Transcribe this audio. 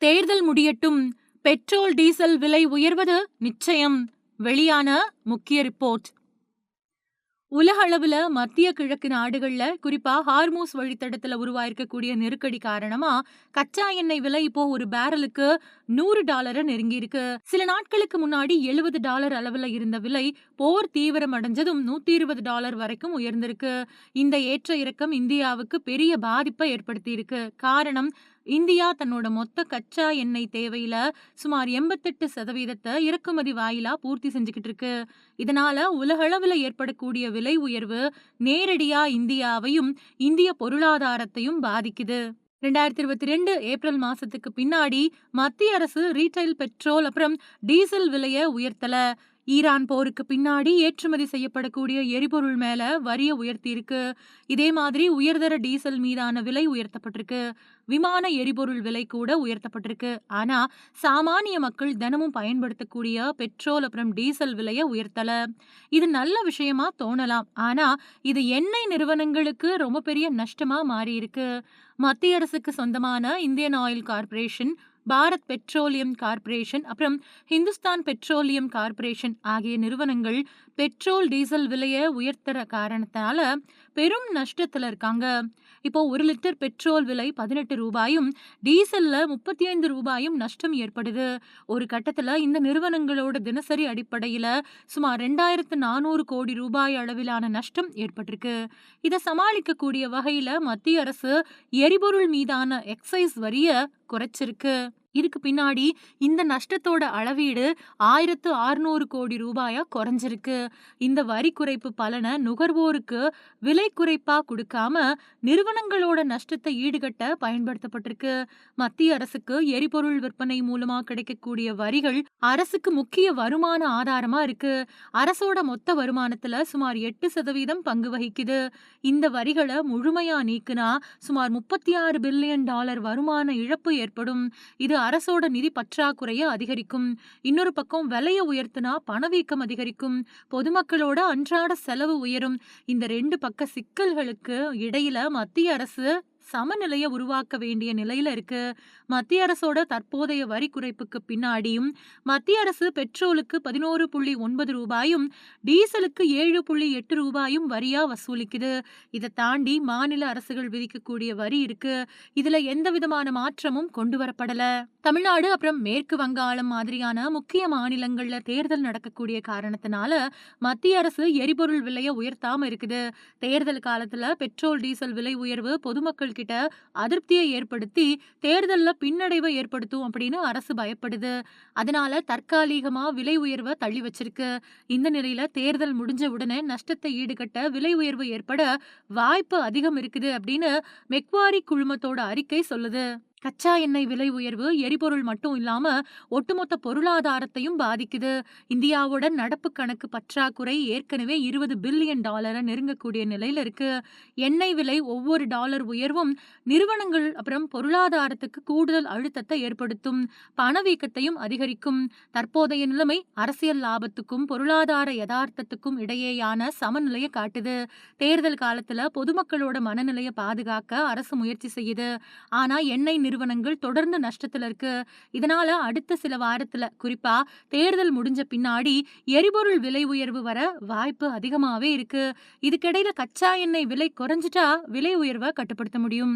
தேர்தல் முடியட்டும், petrol, diesel விலை உயர்வது நிச்சயம். வெளியான முக்கிய ரிப்போர்ட். உலக அளவுல மத்திய கிழக்கு நாடுகள்ல, குறிப்பா ஹார்மூஸ் வழித்தடத்துல உருவாயிருக்கக்கூடிய நெருக்கடி காரணமா கச்சா எண்ணெய் விலை இப்போ ஒரு பேரலுக்கு $100 நெருங்கி இருக்கு. சில நாட்களுக்கு முன்னாடி $70 அளவுல இருந்த விலை போர் தீவிரம் அடைஞ்சதும் $120 வரைக்கும் உயர்ந்திருக்கு. இந்த ஏற்ற இறக்கம் இந்தியாவுக்கு பெரிய பாதிப்பை ஏற்படுத்தி இருக்கு. காரணம், இந்தியா தன்னோட மொத்த கச்சா எண்ணெய் தேவையில சுமார் 88% இறக்குமதி வாயிலா பூர்த்தி செஞ்சுக்கிட்டு இருக்கு. இதனால உலகளவுல ஏற்படக்கூடிய விலை உயர்வு நேரடியா இந்தியாவையும் இந்திய பொருளாதாரத்தையும் பாதிக்குது. 2022 ஏப்ரல் மாசத்துக்கு பின்னாடி மத்திய அரசு ரீட்டைல் பெட்ரோல் அப்புறம் டீசல் விலைய உயர்த்தல. ஈரான் போருக்கு பின்னாடி ஏற்றுமதி செய்யப்படக்கூடிய எரிபொருள் மேல வரிய உயர்த்தி இருக்கு. இதே மாதிரி உயர்தர டீசல் மீதான விலை உயர்த்தப்பட்டிருக்கு. விமான எரிபொருள் விலை கூட உயர்த்தப்பட்டிருக்கு. ஆனா சாமானிய மக்கள் தினமும் பயன்படுத்தக்கூடிய பெட்ரோல் அப்புறம் டீசல் விலைய உயர்த்தல. இது நல்ல விஷயமா தோணலாம். ஆனா இது எண்ணெய் நிறுவனங்களுக்கு ரொம்ப பெரிய நஷ்டமா மாறி இருக்கு. மத்திய அரசுக்கு சொந்தமான Indian oil corporation, Bharat petroleum corporation அப்புறம் ஹிந்துஸ்தான் பெட்ரோலியம் கார்ப்பரேஷன் ஆகிய நிறுவனங்கள் பெட்ரோல், டீசல் விலைய உயர்த்துற காரணத்தால பெரும் நஷ்டத்துல இருக்காங்க. இப்போ 1 லிட்டர் பெட்ரோல் விலை ரூ. 18, டீசல்ல ரூ. 35 நஷ்டம் ஏற்படுது. ஒரு கட்டத்துல இந்த நிறுவனங்களோட தினசரி அடிப்படையில சுமார் 2400 கோடி ரூபாய் அளவிலான நஷ்டம் ஏற்பட்டிருக்கு. இதை சமாளிக்கக்கூடிய வகையில மத்திய அரசு எரிபொருள் மீதான எக்ஸைஸ் வரிய குறைச்சிருக்கு. இதுக்கு பின்னாடி இந்த நஷ்டத்தோட அளவீடு 1600 கோடி ரூபாயா குறைஞ்சிருக்கு. இந்த வரி குறைப்பு பலனை நுகர்வோருக்கு விலை குறைப்பா கொடுக்காம நிறுவனங்களோட நஷ்டத்தை ஈடுகட்ட பயன்படுத்தப்பட்டிருக்கு. மத்திய அரசுக்கு எரிபொருள் விற்பனை மூலமா கிடைக்கக்கூடிய வரிகள் அரசுக்கு முக்கிய வருமான ஆதாரமா இருக்கு. அரசோட மொத்த வருமானத்துல சுமார் 8% பங்கு வகிக்குது. இந்த வரிகளை முழுமையா நீக்குனா சுமார் $36 பில்லியன் வருமான இழப்பு ஏற்படும். இது அரசோட நிதி பற்றாக்குறைய அதிகரிக்கும். இன்னொரு பக்கம் விலையை உயர்த்தினா பணவீக்கம் அதிகரிக்கும். பொதுமக்களோட அன்றாட செலவு உயரும். இந்த 2 பக்க சிக்கல்களுக்கு இடையில மத்திய அரசு சமநிலைய உருவாக்க வேண்டிய நிலையில இருக்கு. மத்திய அரசோட தற்போதைய வரி குறைப்புக்கு பின்னாடியும் மத்திய அரசு பெட்ரோலுக்கு ரூ. 11.9, டீசலுக்கு ரூ. 7.8 வரியா வசூலிக்குது. இதை தாண்டி மாநில அரசுகள் விதிக்கக்கூடிய வரி இருக்கு. இதுல எந்த விதமான மாற்றமும் கொண்டு வரப்படல. தமிழ்நாடு அப்புறம் மேற்கு வங்காளம் மாதிரியான முக்கிய மாநிலங்கள்ல தேர்தல் நடக்கக்கூடிய காரணத்தினால மத்திய அரசு எரிபொருள் விலைய உயர்த்தாம இருக்குது. தேர்தல் காலத்துல பெட்ரோல், டீசல் விலை உயர்வு பொதுமக்கள் கிட்ட அதிருப்தியை ஏற்படுத்தி தேர்தல்ல பின்னடைவை ஏற்படுத்தும் அப்படின்னு அரசு பயப்படுது. அதனால தற்காலிகமா விலை உயர்வை தள்ளி வச்சிருக்கு. இந்த நிலையில தேர்தல் முடிஞ்ச உடனே நஷ்டத்தை ஈடுகட்ட விலை உயர்வு ஏற்பட வாய்ப்பு அதிகம் இருக்குது அப்படின்னு மெக்வாரி குழுமத்தோட அறிக்கை சொல்லுது. கச்சா எண்ணெய் விலை உயர்வு எரிபொருள் மட்டும் இல்லாம ஒட்டுமொத்த பொருளாதாரத்தையும் பாதிக்குது. இந்தியாவோட நடப்பு கணக்கு பற்றாக்குறை ஏற்கனவே $20 பில்லியன் நெருங்கக்கூடிய நிலையில இருக்கு. எண்ணெய் விலை ஒவ்வொரு டாலர் உயர்வும் நிறுவனங்கள் அப்புறம் பொருளாதாரத்துக்கு கூடுதல் அழுத்தத்தை ஏற்படுத்தும். பணவீக்கத்தையும் அதிகரிக்கும். தற்போதைய நிலைமை அரசியல் லாபத்துக்கும் பொருளாதார யதார்த்தத்துக்கும் இடையேயான சமநிலையை காட்டுது. தேர்தல் காலத்துல பொதுமக்களோட மனநிலையை பாதுகாக்க அரசு முயற்சி செய்யுது. ஆனா எண்ணெய் நிறுவனங்கள் தொடர்ந்து நஷ்டத்துல இருக்கு. இதனால அடுத்த சில வாரத்துல, குறிப்பா தேர்தல் முடிஞ்ச பின்னாடி எரிபொருள் விலை உயர்வு வர வாய்ப்பு அதிகமாவே இருக்கு. இதுக்கிடையில கச்சா எண்ணெய் விலை குறைஞ்சிட்டா விலை உயர்வை கட்டுப்படுத்த முடியும்.